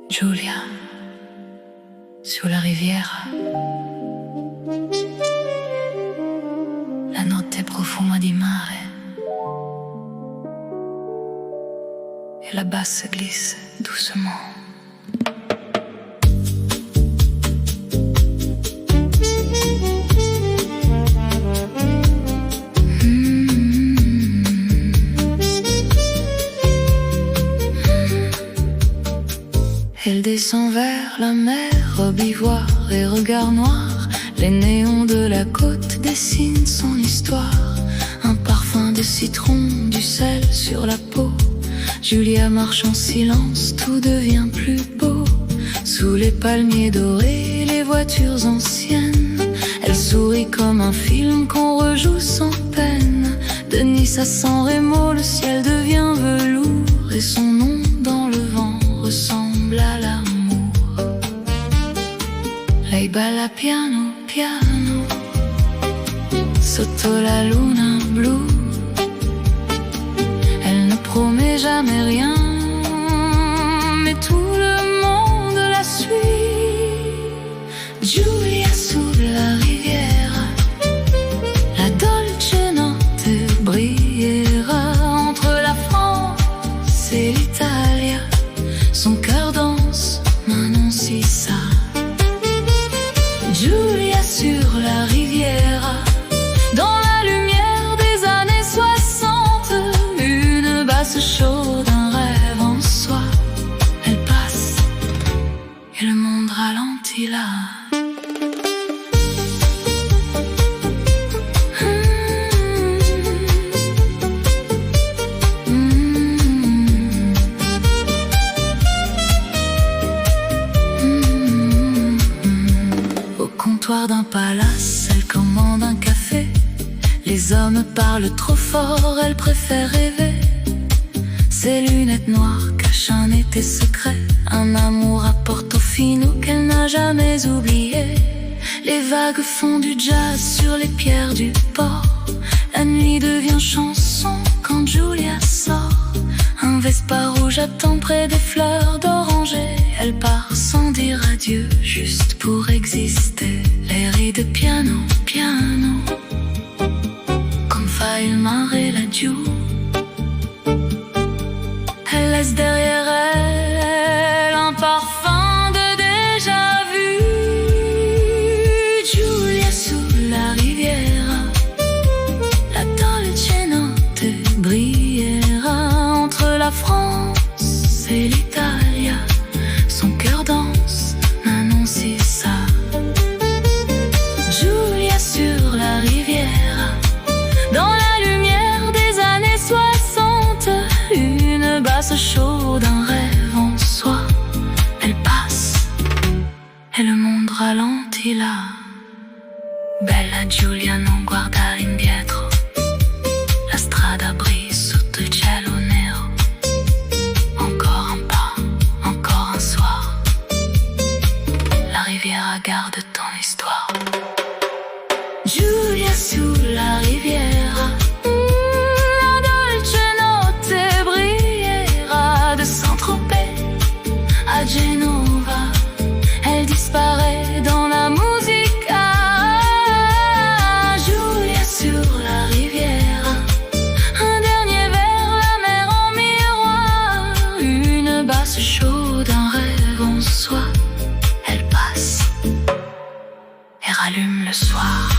Giulia, sur la riviera, la notte profuma di mare et la basse glisse doucement. Elle descend vers la mer, robe ivoire et regard noir. Les néons de la côte dessinent son histoire. Un parfum de citron, du sel sur la peau. Giulia marche en silence, tout devient plus beau. Sous les palmiers dorés, les voitures anciennes. Elle sourit comme un film qu'on rejoue sans peine. De Nice à San Remo, le ciel devient velours. Et son nom dans le vent ressemble à l'amour. Lei balla piano piano sotto la luna blu. Elle ne promet jamais rien, mais tout le monde la suit. Giulia sulla riviera, la dolce notte brillera. Entre la France et l'Italia, son cœur danse, maintenant si ça. Giulia sur la riviera, dans la lumière des années 60. Une basse chaude, un rêve en soi. Elle passe et le monde ralentit là. D'un palace, elle commande un café. Les hommes parlent trop fort, elle préfère rêver. Ses lunettes noires cachent un été secret, un amour à Portofino qu'elle n'a jamais oublié. Les vagues font du jazz sur les pierres du port. La nuit devient chanson quand Giulia sort. Un Vespa rouge attend près des fleurs d'oranger. Elle part sans dire adieu, juste pour exister. Les ris de piano, piano, comme fa il mare laggiù. Elle laisse derrière elle un parfum de déjà-vu. Giulia sulla riviera, la dolce notte brillera. Entre la France et l'Italia, son cœur danse, maintenant si ça. Giulia sur la riviera, dans la lumière des années 60. Une basse chaude, un rêve en soi. Elle passe et le monde ralentit là. Bella Giulia, non guardare indietro. La strada brille sotto il cielo nero. Encore un pas, encore un soir. La riviera garde ton histoire. Giulia sulla riviera, la dolce notte brillera. De Saint-Tropez à Genova, elle disparaît dans la musica. Giulia sur la riviera, un dernier verre, la mer en miroir. Une basse chaude, un rêve en soi. Elle passe et rallume le soir.